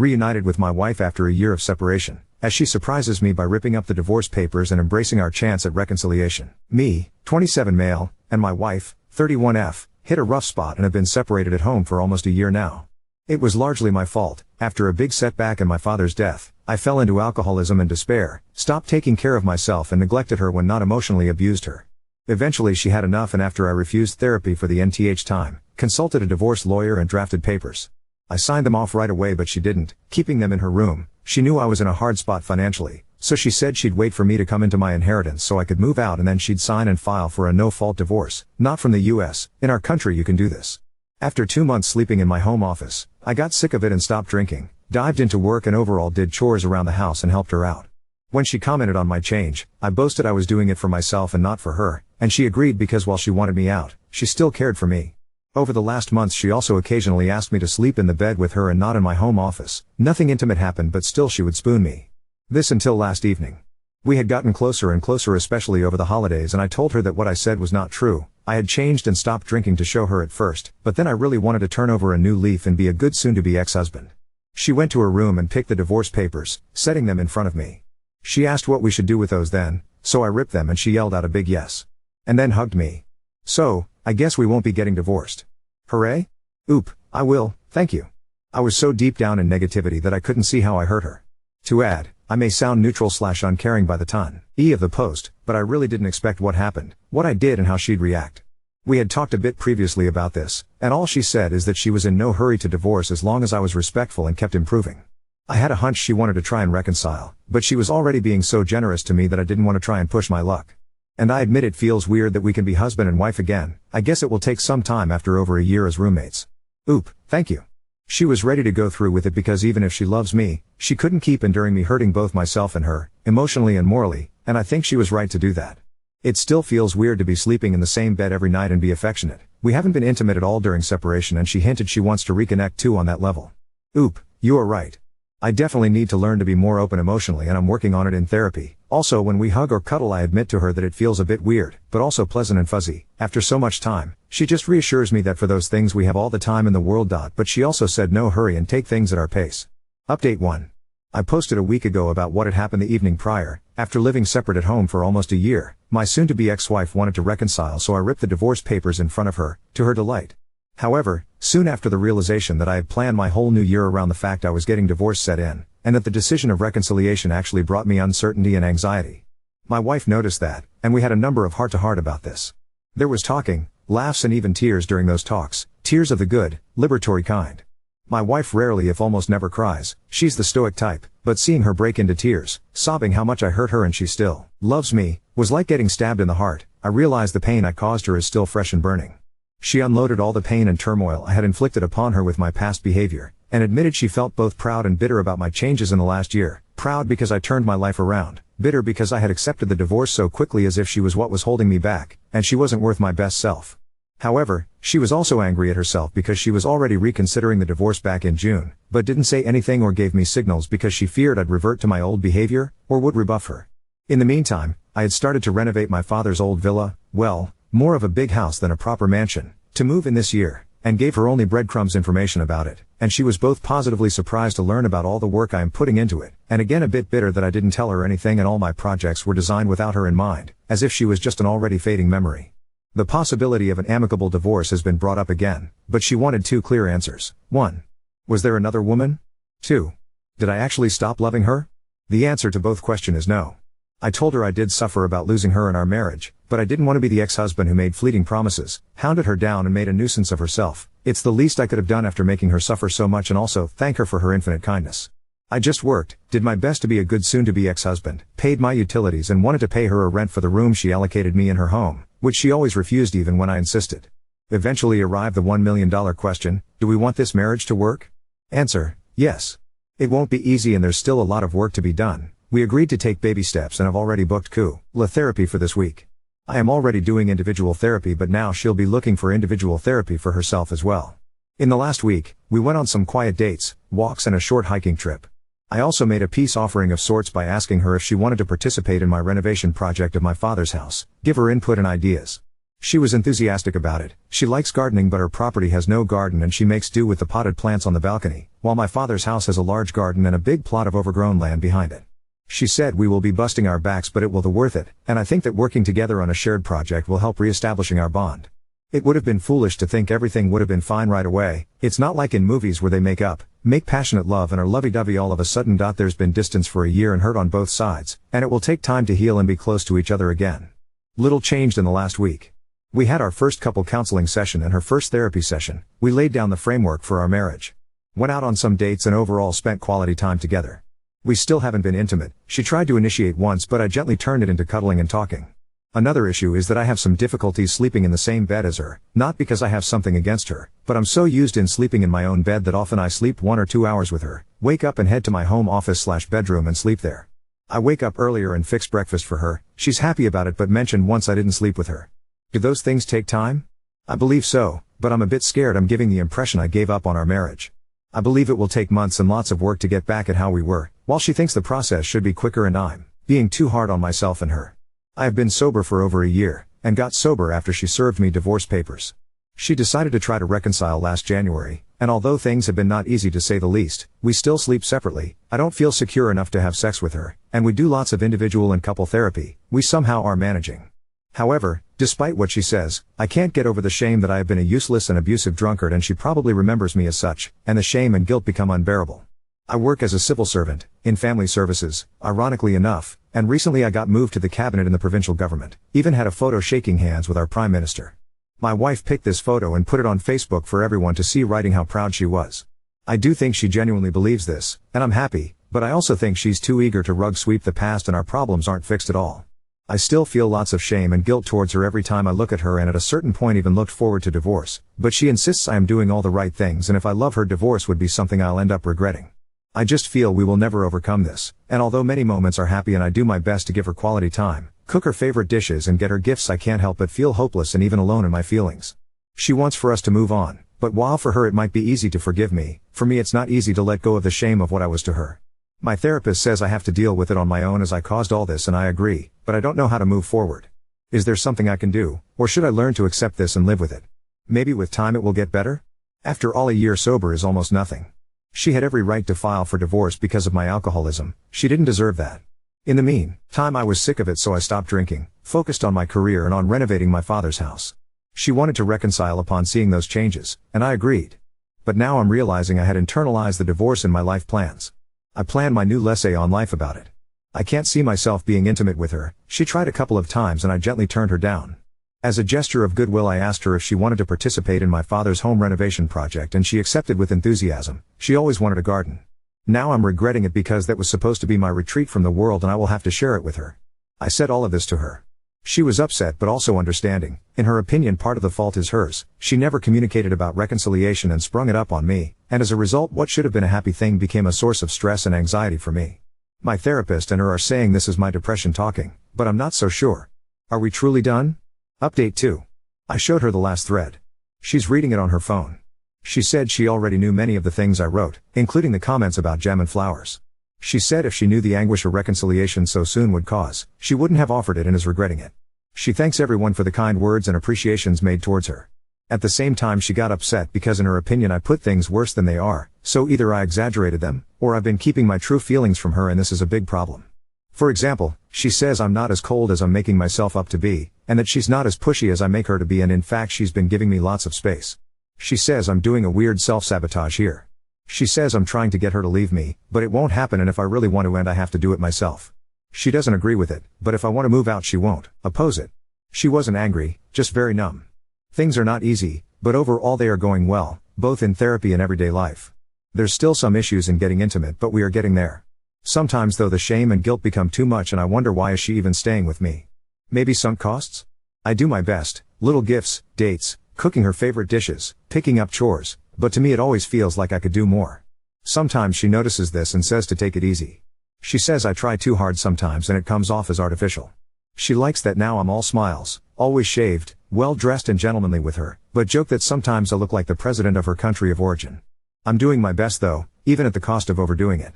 reunited with my wife after a year of separation, as she surprises me by ripping up the divorce papers and embracing our chance at reconciliation. Me, 27 male, and my wife, 31F, hit a rough spot and have been separated at home for almost a year now. It was largely my fault. After a big setback and my father's death, I fell into alcoholism and despair, stopped taking care of myself and neglected her when not emotionally abused her. Eventually she had enough, and after I refused therapy for the nth time, consulted a divorce lawyer and drafted papers. I signed them off right away, but she didn't, keeping them in her room. She knew I was in a hard spot financially, so she said she'd wait for me to come into my inheritance so I could move out, and then she'd sign and file for a no-fault divorce. Not from the US, in our country you can do this. After 2 months sleeping in my home office, I got sick of it and stopped drinking, dived into work and overall did chores around the house and helped her out. When she commented on my change, I boasted I was doing it for myself and not for her, and she agreed because while she wanted me out, she still cared for me. Over the last months she also occasionally asked me to sleep in the bed with her and not in my home office. Nothing intimate happened, but still she would spoon me. This until last evening. We had gotten closer and closer, especially over the holidays, and I told her that what I said was not true. I had changed and stopped drinking to show her at first, but then I really wanted to turn over a new leaf and be a good soon-to-be ex-husband. She went to her room and picked the divorce papers, setting them in front of me. She asked what we should do with those then, so I ripped them and she yelled out a big yes. And then hugged me. So, I guess we won't be getting divorced. Hooray? Oop, I will, thank you. I was so deep down in negativity that I couldn't see how I hurt her. To add, I may sound neutral/uncaring by the ton of the post, but I really didn't expect what happened, what I did and how she'd react. We had talked a bit previously about this, and all she said is that she was in no hurry to divorce as long as I was respectful and kept improving. I had a hunch she wanted to try and reconcile, but she was already being so generous to me that I didn't want to try and push my luck. And I admit it feels weird that we can be husband and wife again. I guess it will take some time after over a year as roommates. Oop, thank you. She was ready to go through with it because even if she loves me, she couldn't keep enduring me hurting both myself and her, emotionally and morally, and I think she was right to do that. It still feels weird to be sleeping in the same bed every night and be affectionate. We haven't been intimate at all during separation, and she hinted she wants to reconnect too on that level. Oop, you are right. I definitely need to learn to be more open emotionally, and I'm working on it in therapy. Also, when we hug or cuddle I admit to her that it feels a bit weird, but also pleasant and fuzzy. After so much time, she just reassures me that for those things we have all the time in the world. But she also said no hurry and take things at our pace. Update 1. I posted a week ago about what had happened the evening prior. After living separate at home for almost a year, my soon-to-be ex-wife wanted to reconcile, so I ripped the divorce papers in front of her, to her delight. However, soon after the realization that I had planned my whole new year around the fact I was getting divorced set in, and that the decision of reconciliation actually brought me uncertainty and anxiety. My wife noticed that, and we had a number of heart-to-heart about this. There was talking, laughs and even tears during those talks, tears of the good, liberatory kind. My wife rarely if almost never cries, she's the stoic type, but seeing her break into tears, sobbing how much I hurt her and she still loves me, was like getting stabbed in the heart. I realized the pain I caused her is still fresh and burning. She unloaded all the pain and turmoil I had inflicted upon her with my past behavior, and admitted she felt both proud and bitter about my changes in the last year. Proud because I turned my life around, bitter because I had accepted the divorce so quickly as if she was what was holding me back, and she wasn't worth my best self. However, she was also angry at herself because she was already reconsidering the divorce back in June, but didn't say anything or gave me signals because she feared I'd revert to my old behavior, or would rebuff her. In the meantime, I had started to renovate my father's old villa, well, more of a big house than a proper mansion, to move in this year, and gave her only breadcrumbs information about it, and she was both positively surprised to learn about all the work I am putting into it, and again a bit bitter that I didn't tell her anything and all my projects were designed without her in mind, as if she was just an already fading memory. The possibility of an amicable divorce has been brought up again, but she wanted 2 clear answers. 1. Was there another woman? 2. Did I actually stop loving her? The answer to both questions is no. I told her I did suffer about losing her in our marriage, but I didn't want to be the ex-husband who made fleeting promises, hounded her down and made a nuisance of herself. It's the least I could have done after making her suffer so much, and also thank her for her infinite kindness. I just worked, did my best to be a good soon-to-be ex-husband, paid my utilities and wanted to pay her a rent for the room she allocated me in her home, which she always refused even when I insisted. Eventually arrived the $1 million question, do we want this marriage to work? Answer, yes. It won't be easy and there's still a lot of work to be done. We agreed to take baby steps and have already booked couldnt therapy for this week. I am already doing individual therapy, but now she'll be looking for individual therapy for herself as well. In the last week, we went on some quiet dates, walks and a short hiking trip. I also made a peace offering of sorts by asking her if she wanted to participate in my renovation project of my father's house, give her input and ideas. She was enthusiastic about it. She likes gardening, but her property has no garden and she makes do with the potted plants on the balcony, while my father's house has a large garden and a big plot of overgrown land behind it. She said we will be busting our backs, but it will be worth it, and I think that working together on a shared project will help re-establishing our bond. It would have been foolish to think everything would have been fine right away. It's not like in movies where they make passionate love and are lovey-dovey all of a sudden. There's been distance for a year and hurt on both sides, and it will take time to heal and be close to each other again. Little changed in the last week. We had our first couple counseling session and her first therapy session. We laid down the framework for our marriage. Went out on some dates and overall spent quality time together. We still haven't been intimate. She tried to initiate once, but I gently turned it into cuddling and talking. Another issue is that I have some difficulties sleeping in the same bed as her, not because I have something against her, but I'm so used in sleeping in my own bed that often I sleep 1 or 2 hours with her, wake up and head to my home office/bedroom and sleep there. I wake up earlier and fix breakfast for her. She's happy about it, but mentioned once I didn't sleep with her. Do those things take time? I believe so, but I'm a bit scared I'm giving the impression I gave up on our marriage. I believe it will take months and lots of work to get back at how we were, while she thinks the process should be quicker and I'm being too hard on myself and her. I have been sober for over a year, and got sober after she served me divorce papers. She decided to try to reconcile last January, and although things have been not easy to say the least, we still sleep separately. I don't feel secure enough to have sex with her, and we do lots of individual and couple therapy. We somehow are managing. However, despite what she says, I can't get over the shame that I have been a useless and abusive drunkard, and she probably remembers me as such, and the shame and guilt become unbearable. I work as a civil servant, in family services, ironically enough, and recently I got moved to the cabinet in the provincial government, even had a photo shaking hands with our Prime Minister. My wife picked this photo and put it on Facebook for everyone to see, writing how proud she was. I do think she genuinely believes this, and I'm happy, but I also think she's too eager to rug sweep the past and our problems aren't fixed at all. I still feel lots of shame and guilt towards her every time I look at her, and at a certain point even looked forward to divorce, but she insists I am doing all the right things, and if I love her, divorce would be something I'll end up regretting. I just feel we will never overcome this, and although many moments are happy and I do my best to give her quality time, cook her favorite dishes and get her gifts, I can't help but feel hopeless and even alone in my feelings. She wants for us to move on, but while for her it might be easy to forgive me, for me it's not easy to let go of the shame of what I was to her. My therapist says I have to deal with it on my own as I caused all this, and I agree, but I don't know how to move forward. Is there something I can do, or should I learn to accept this and live with it? Maybe with time it will get better? After all, a year sober is almost nothing. She had every right to file for divorce because of my alcoholism. She didn't deserve that. In the meantime, I was sick of it, so I stopped drinking, focused on my career and on renovating my father's house. She wanted to reconcile upon seeing those changes, and I agreed. But now I'm realizing I had internalized the divorce in my life plans. I planned my new essay on life about it. I can't see myself being intimate with her. She tried a couple of times and I gently turned her down. As a gesture of goodwill, I asked her if she wanted to participate in my father's home renovation project, and she accepted with enthusiasm. She always wanted a garden. Now I'm regretting it because that was supposed to be my retreat from the world and I will have to share it with her. I said all of this to her. She was upset but also understanding. In her opinion, part of the fault is hers. She never communicated about reconciliation and sprung it up on me, and as a result what should have been a happy thing became a source of stress and anxiety for me. My therapist and her are saying this is my depression talking, but I'm not so sure. Are we truly done? Update 2. I showed her the last thread. She's reading it on her phone. She said she already knew many of the things I wrote, including the comments about jam and flowers. She said if she knew the anguish a reconciliation so soon would cause, she wouldn't have offered it and is regretting it. She thanks everyone for the kind words and appreciations made towards her. At the same time, she got upset because in her opinion I put things worse than they are, so either I exaggerated them, or I've been keeping my true feelings from her, and this is a big problem. For example, she says I'm not as cold as I'm making myself up to be, and that she's not as pushy as I make her to be, and in fact she's been giving me lots of space. She says I'm doing a weird self-sabotage here. She says I'm trying to get her to leave me, but it won't happen, and if I really want to end I have to do it myself. She doesn't agree with it, but if I want to move out she won't oppose it. She wasn't angry, just very numb. Things are not easy, but overall they are going well, both in therapy and everyday life. There's still some issues in getting intimate, but we are getting there. Sometimes though the shame and guilt become too much and I wonder why is she even staying with me? Maybe sunk costs? I do my best, little gifts, dates, cooking her favorite dishes, picking up chores, but to me it always feels like I could do more. Sometimes she notices this and says to take it easy. She says I try too hard sometimes and it comes off as artificial. She likes that now I'm all smiles, always shaved, well dressed and gentlemanly with her, but joke that sometimes I look like the president of her country of origin. I'm doing my best though, even at the cost of overdoing it.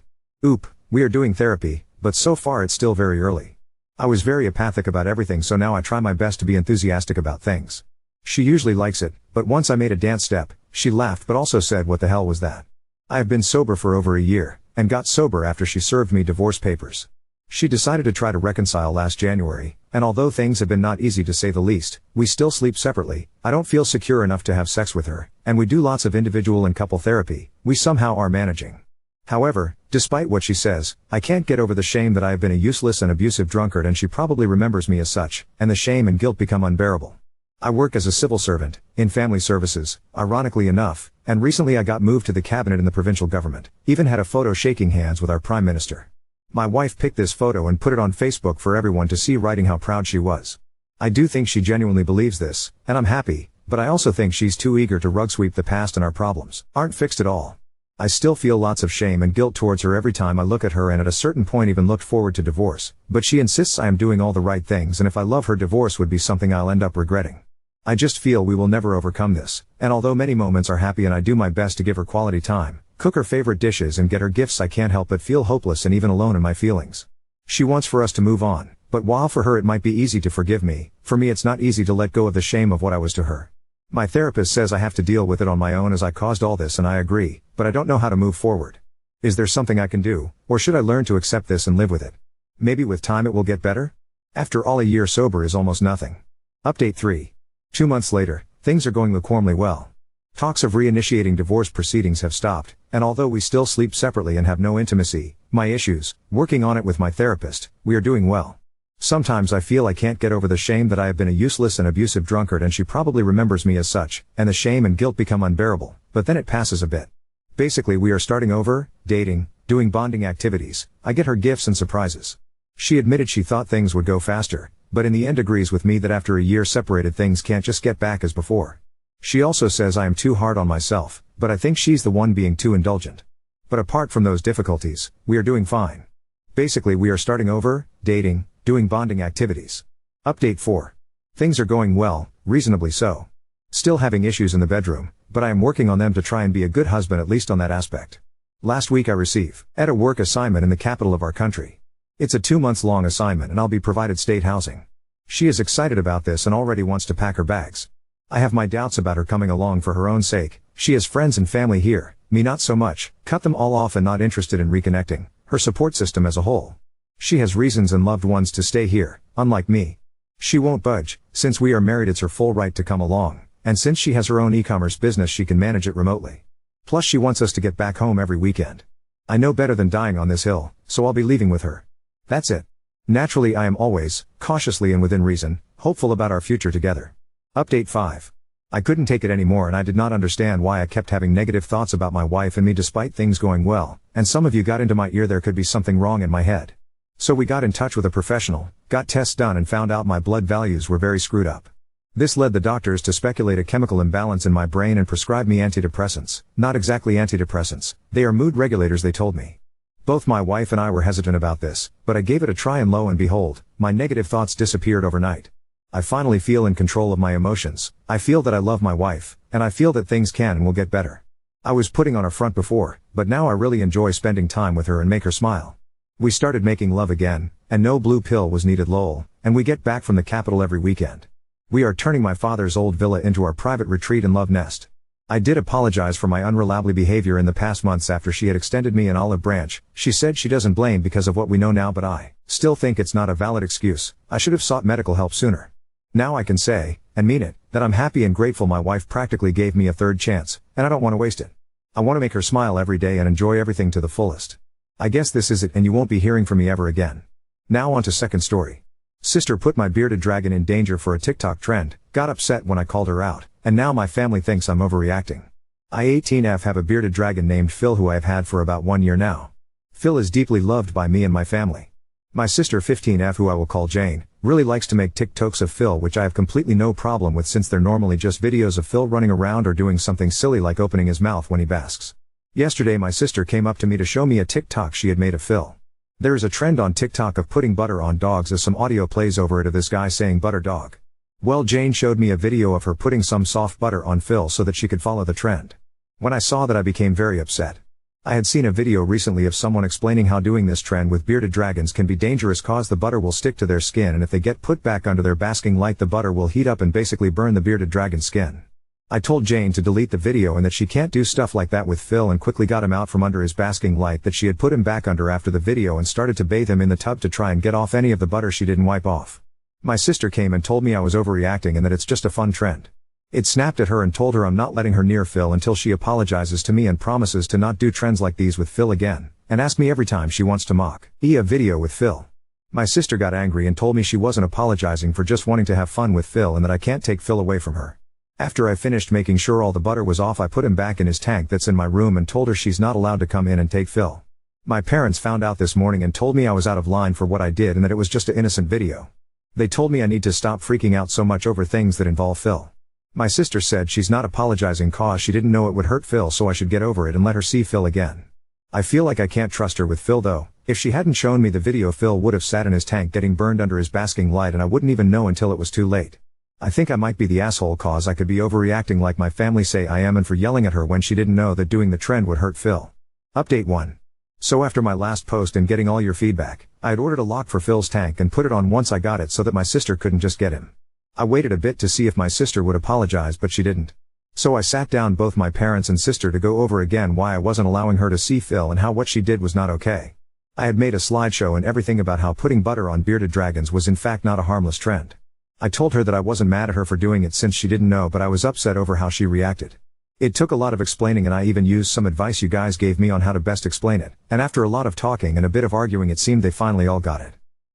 We are doing therapy, but so far it's still very early. I was very apathic about everything, so now I try my best to be enthusiastic about things. She usually likes it, but once I made a dance step, she laughed but also said what the hell was that? I have been sober for over a year, and got sober after she served me divorce papers. She decided to try to reconcile last January, and although things have been not easy to say the least, we still sleep separately, I don't feel secure enough to have sex with her, and we do lots of individual and couple therapy, we somehow are managing. However, despite what she says, I can't get over the shame that I have been a useless and abusive drunkard and she probably remembers me as such, and the shame and guilt become unbearable. I work as a civil servant, in family services, ironically enough, and recently I got moved to the cabinet in the provincial government, even had a photo shaking hands with our Prime Minister. My wife picked this photo and put it on Facebook for everyone to see, writing how proud she was. I do think she genuinely believes this, and I'm happy, but I also think she's too eager to rug sweep the past and our problems aren't fixed at all. I still feel lots of shame and guilt towards her every time I look at her, and at a certain point even looked forward to divorce, but she insists I am doing all the right things, and if I love her, divorce would be something I'll end up regretting. I just feel we will never overcome this, and although many moments are happy and I do my best to give her quality time, cook her favorite dishes and get her gifts, I can't help but feel hopeless and even alone in my feelings. She wants for us to move on, but while for her it might be easy to forgive me, for me it's not easy to let go of the shame of what I was to her. My therapist says I have to deal with it on my own as I caused all this, and I agree, but I don't know how to move forward. Is there something I can do, or should I learn to accept this and live with it? Maybe with time it will get better? After all, a year sober is almost nothing. Update 3. 2 months later, things are going lukewarmly well. Talks of reinitiating divorce proceedings have stopped, and although we still sleep separately and have no intimacy, my issues, working on it with my therapist, we are doing well. Sometimes I feel I can't get over the shame that I have been a useless and abusive drunkard and she probably remembers me as such, and the shame and guilt become unbearable, but then it passes a bit. Basically we are starting over, dating, doing bonding activities, I get her gifts and surprises. She admitted she thought things would go faster, but in the end agrees with me that after a year separated things can't just get back as before. She also says I am too hard on myself, but I think she's the one being too indulgent. But apart from those difficulties, we are doing fine. Basically we are starting over, dating, doing bonding activities. Update 4. Things are going well, reasonably so. Still having issues in the bedroom, but I am working on them to try and be a good husband, at least on that aspect. Last week I receive a work assignment in the capital of our country. It's a 2 months long assignment and I'll be provided state housing. She is excited about this and already wants to pack her bags. I have my doubts about her coming along for her own sake. She has friends and family here, me not so much, cut them all off and not interested in reconnecting, her support system as a whole. She has reasons and loved ones to stay here, unlike me. She won't budge, since we are married it's her full right to come along, and since she has her own e-commerce business she can manage it remotely. Plus she wants us to get back home every weekend. I know better than dying on this hill, so I'll be leaving with her. That's it. Naturally I am always, cautiously and within reason, hopeful about our future together. Update 5. I couldn't take it anymore and I did not understand why I kept having negative thoughts about my wife and me despite things going well, and some of you got into my ear there could be something wrong in my head. So we got in touch with a professional, got tests done and found out my blood values were very screwed up. This led the doctors to speculate a chemical imbalance in my brain and prescribe me antidepressants. Not exactly antidepressants, they are mood regulators they told me. Both my wife and I were hesitant about this, but I gave it a try and lo and behold, my negative thoughts disappeared overnight. I finally feel in control of my emotions, I feel that I love my wife, and I feel that things can and will get better. I was putting on a front before, but now I really enjoy spending time with her and make her smile. We started making love again, and no blue pill was needed lol, and we get back from the capital every weekend. We are turning my father's old villa into our private retreat and love nest. I did apologize for my unreliable behavior in the past months after she had extended me an olive branch. She said she doesn't blame because of what we know now, but I still think it's not a valid excuse. I should have sought medical help sooner. Now I can say, and mean it, that I'm happy and grateful my wife practically gave me a third chance, and I don't want to waste it. I want to make her smile every day and enjoy everything to the fullest. I guess this is it and you won't be hearing from me ever again. Now on to second story. Sister put my bearded dragon in danger for a TikTok trend, got upset when I called her out, and now my family thinks I'm overreacting. I 18F have a bearded dragon named Phil who I have had for about 1 year now. Phil is deeply loved by me and my family. My sister 15F, who I will call Jane, really likes to make TikToks of Phil, which I have completely no problem with since they're normally just videos of Phil running around or doing something silly like opening his mouth when he basks. Yesterday my sister came up to me to show me a TikTok she had made of Phil. There is a trend on TikTok of putting butter on dogs as some audio plays over it of this guy saying butter dog. Well, Jane showed me a video of her putting some soft butter on Phil so that she could follow the trend. When I saw that I became very upset. I had seen a video recently of someone explaining how doing this trend with bearded dragons can be dangerous cause the butter will stick to their skin, and if they get put back under their basking light the butter will heat up and basically burn the bearded dragon's skin. I told Jane to delete the video and that she can't do stuff like that with Phil, and quickly got him out from under his basking light that she had put him back under after the video and started to bathe him in the tub to try and get off any of the butter she didn't wipe off. My sister came and told me I was overreacting and that it's just a fun trend. It snapped at her and told her I'm not letting her near Phil until she apologizes to me and promises to not do trends like these with Phil again, and ask me every time she wants to mock a video with Phil. My sister got angry and told me she wasn't apologizing for just wanting to have fun with Phil and that I can't take Phil away from her. After I finished making sure all the butter was off, I put him back in his tank that's in my room and told her she's not allowed to come in and take Phil. My parents found out this morning and told me I was out of line for what I did and that it was just an innocent video. They told me I need to stop freaking out so much over things that involve Phil. My sister said she's not apologizing cause she didn't know it would hurt Phil, so I should get over it and let her see Phil again. I feel like I can't trust her with Phil though. If she hadn't shown me the video, Phil would have sat in his tank getting burned under his basking light and I wouldn't even know until it was too late. I think I might be the asshole cause I could be overreacting like my family say I am, and for yelling at her when she didn't know that doing the trend would hurt Phil. Update 1. So after my last post and getting all your feedback, I had ordered a lock for Phil's tank and put it on once I got it so that my sister couldn't just get him. I waited a bit to see if my sister would apologize, but she didn't. So I sat down both my parents and sister to go over again why I wasn't allowing her to see Phil and how what she did was not okay. I had made a slideshow and everything about how putting butter on bearded dragons was in fact not a harmless trend. I told her that I wasn't mad at her for doing it since she didn't know, but I was upset over how she reacted. It took a lot of explaining and I even used some advice you guys gave me on how to best explain it, and after a lot of talking and a bit of arguing it seemed they finally all got it.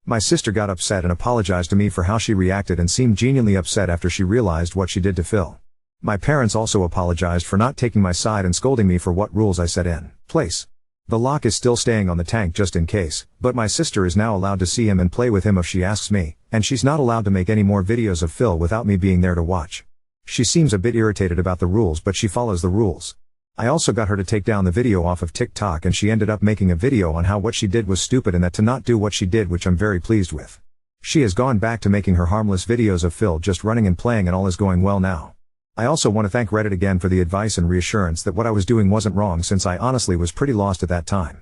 My sister got upset and apologized to me for how she reacted and seemed genuinely upset after she realized what she did to Phil. My parents also apologized for not taking my side and scolding me for what rules I set in place. The lock is still staying on the tank just in case, but my sister is now allowed to see him and play with him if she asks me, and she's not allowed to make any more videos of Phil without me being there to watch. She seems a bit irritated about the rules, but she follows the rules. I also got her to take down the video off of TikTok, and she ended up making a video on how what she did was stupid and that to not do what she did, which I'm very pleased with. She has gone back to making her harmless videos of Phil just running and playing, and all is going well now. I also want to thank Reddit again for the advice and reassurance that what I was doing wasn't wrong, since I honestly was pretty lost at that time.